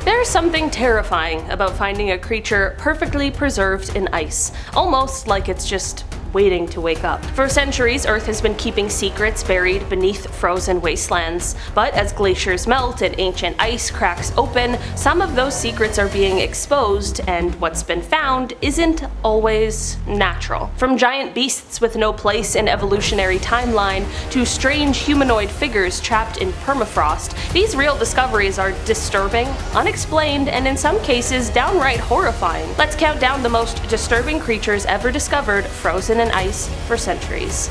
There's something terrifying about finding a creature perfectly preserved in ice, almost like it's just waiting to wake up. For centuries, Earth has been keeping secrets buried beneath frozen wastelands. But as glaciers melt and ancient ice cracks open, some of those secrets are being exposed, and what's been found isn't always natural. From giant beasts with no place in evolutionary timeline to strange humanoid figures trapped in permafrost, these real discoveries are disturbing, unexplained, and in some cases downright horrifying. Let's count down the most disturbing creatures ever discovered frozen in ice for centuries.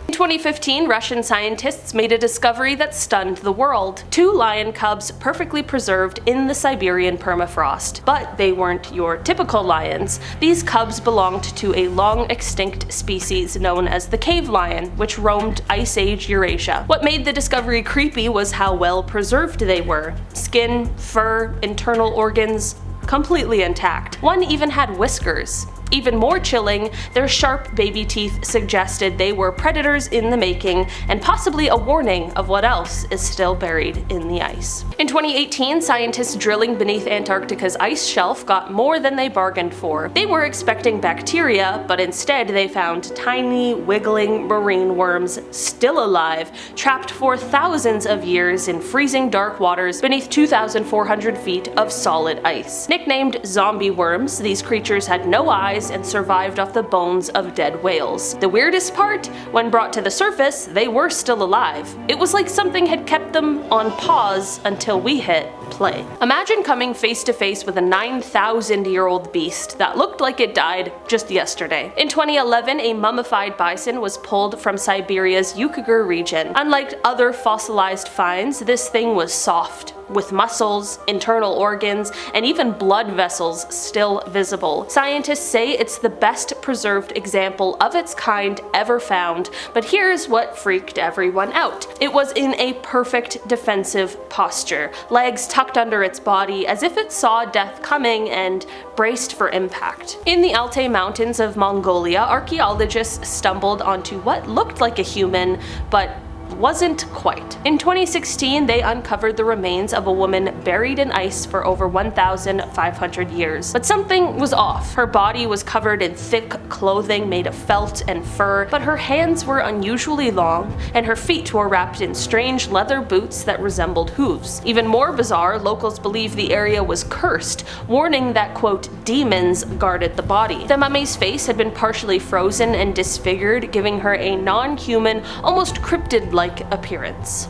In 2015, Russian scientists made a discovery that stunned the world. 2 lion cubs perfectly preserved in the Siberian permafrost. But they weren't your typical lions. These cubs belonged to a long-extinct species known as the cave lion, which roamed Ice Age Eurasia. What made the discovery creepy was how well preserved they were. Skin, fur, internal organs, completely intact. One even had whiskers. Even more chilling, their sharp baby teeth suggested they were predators in the making, and possibly a warning of what else is still buried in the ice. In 2018, scientists drilling beneath Antarctica's ice shelf got more than they bargained for. They were expecting bacteria, but instead they found tiny, wiggling marine worms still alive, trapped for thousands of years in freezing dark waters beneath 2,400 feet of solid ice. Nicknamed zombie worms, these creatures had no eyes and survived off the bones of dead whales. The weirdest part? When brought to the surface, they were still alive. It was like something had kept them on pause until we hit play. Imagine coming face to face with a 9,000-year-old beast that looked like it died just yesterday. In 2011, a mummified bison was pulled from Siberia's Yukagir region. Unlike other fossilized finds, this thing was soft, with muscles, internal organs, and even blood vessels still visible. Scientists say it's the best preserved example of its kind ever found, but here's what freaked everyone out. It was in a perfect defensive posture, legs tucked under its body as if it saw death coming and braced for impact. In the Altai Mountains of Mongolia, archaeologists stumbled onto what looked like a human, but wasn't quite. In 2016, they uncovered the remains of a woman buried in ice for over 1,500 years. But something was off. Her body was covered in thick clothing made of felt and fur, but her hands were unusually long, and her feet were wrapped in strange leather boots that resembled hooves. Even more bizarre, locals believe the area was cursed, warning that, quote, demons guarded the body. The mummy's face had been partially frozen and disfigured, giving her a non-human, almost cryptid-like appearance.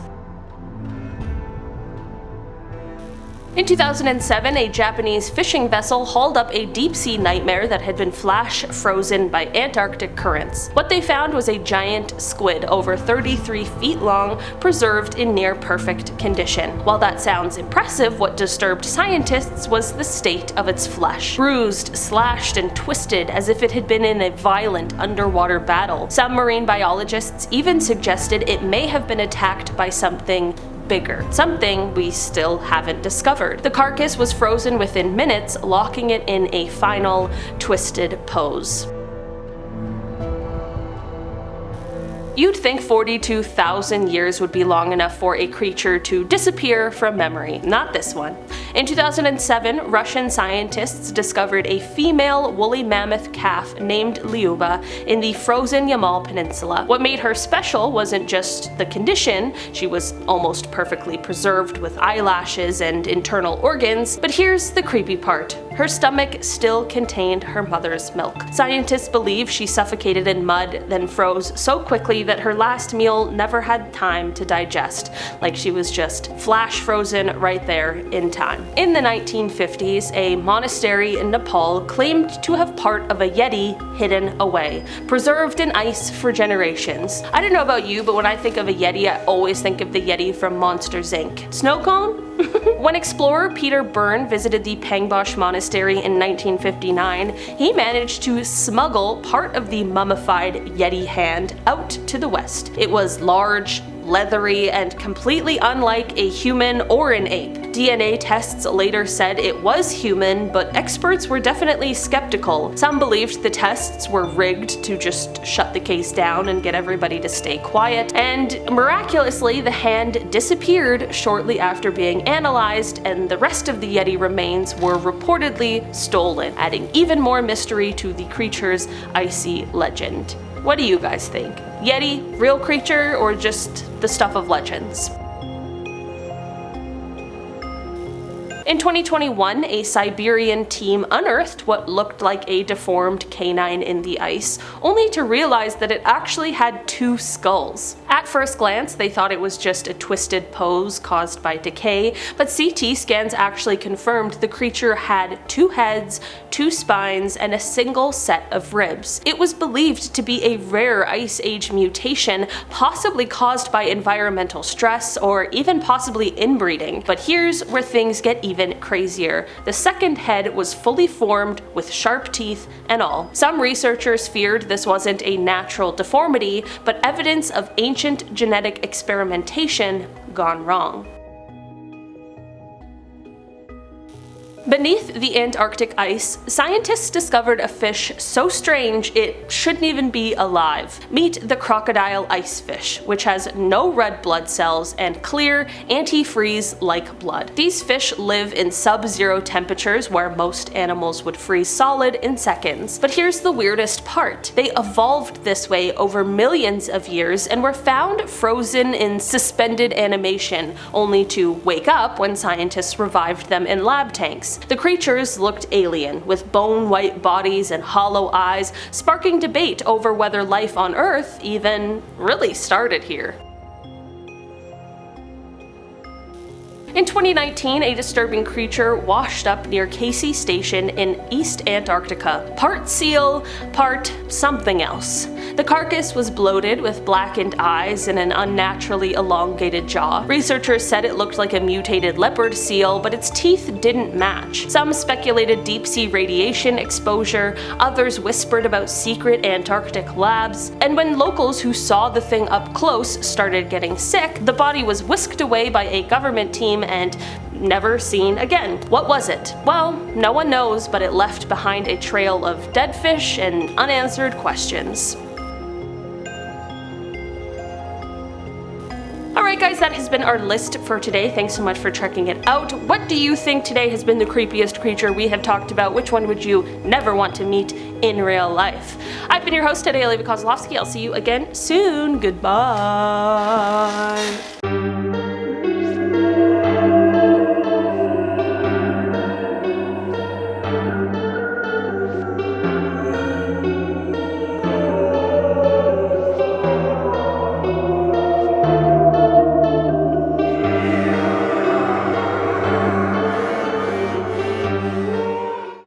In 2007, a Japanese fishing vessel hauled up a deep-sea nightmare that had been flash frozen by Antarctic currents. What they found was a giant squid over 33 feet long, preserved in near-perfect condition. While that sounds impressive, what disturbed scientists was the state of its flesh. Bruised, slashed, and twisted as if it had been in a violent underwater battle. Some marine biologists even suggested it may have been attacked by something bigger, something we still haven't discovered. The carcass was frozen within minutes, locking it in a final, twisted pose. You'd think 42,000 years would be long enough for a creature to disappear from memory. Not this one. In 2007, Russian scientists discovered a female woolly mammoth calf named Lyuba in the frozen Yamal Peninsula. What made her special wasn't just the condition, she was almost perfectly preserved with eyelashes and internal organs, but here's the creepy part. Her stomach still contained her mother's milk. Scientists believe she suffocated in mud, then froze so quickly that her last meal never had time to digest, like she was just flash frozen right there in time. In the 1950s, a monastery in Nepal claimed to have part of a Yeti hidden away, preserved in ice for generations. I don't know about you, but when I think of a Yeti, I always think of the Yeti from Monsters, Inc. Snow cone? When explorer Peter Byrne visited the Pangbosh Monastery in 1959, he managed to smuggle part of the mummified Yeti Hand out to the west. It was large, leathery, and completely unlike a human or an ape. DNA tests later said it was human, but experts were definitely skeptical. Some believed the tests were rigged to just shut the case down and get everybody to stay quiet, and miraculously the hand disappeared shortly after being analyzed, and the rest of the Yeti remains were reportedly stolen, adding even more mystery to the creature's icy legend. What do you guys think? Yeti, real creature, or just the stuff of legends? In 2021, a Siberian team unearthed what looked like a deformed canine in the ice, only to realize that it actually had two skulls. At first glance, they thought it was just a twisted pose caused by decay, but CT scans actually confirmed the creature had two heads, two spines, and a single set of ribs. It was believed to be a rare Ice Age mutation, possibly caused by environmental stress or even possibly inbreeding. But here's where things get even crazier. The second head was fully formed with sharp teeth and all. Some researchers feared this wasn't a natural deformity, but evidence of ancient genetic experimentation gone wrong. Beneath the Antarctic ice, scientists discovered a fish so strange it shouldn't even be alive. Meet the crocodile ice fish, which has no red blood cells and clear, antifreeze-like blood. These fish live in sub-zero temperatures where most animals would freeze solid in seconds. But here's the weirdest part. They evolved this way over millions of years and were found frozen in suspended animation, only to wake up when scientists revived them in lab tanks. The creatures looked alien, with bone-white bodies and hollow eyes, sparking debate over whether life on Earth even really started here. In 2019, a disturbing creature washed up near Casey Station in East Antarctica. Part seal, part something else. The carcass was bloated with blackened eyes and an unnaturally elongated jaw. Researchers said it looked like a mutated leopard seal, but its teeth didn't match. Some speculated deep-sea radiation exposure, others whispered about secret Antarctic labs, and when locals who saw the thing up close started getting sick, the body was whisked away by a government team and never seen again. What was it? Well, no one knows, but it left behind a trail of dead fish and unanswered questions. Alright guys, that has been our list for today. Thanks so much for checking it out. What do you think today has been the creepiest creature we have talked about? Which one would you never want to meet in real life? I've been your host today, Dalia. I'll see you again soon. Goodbye.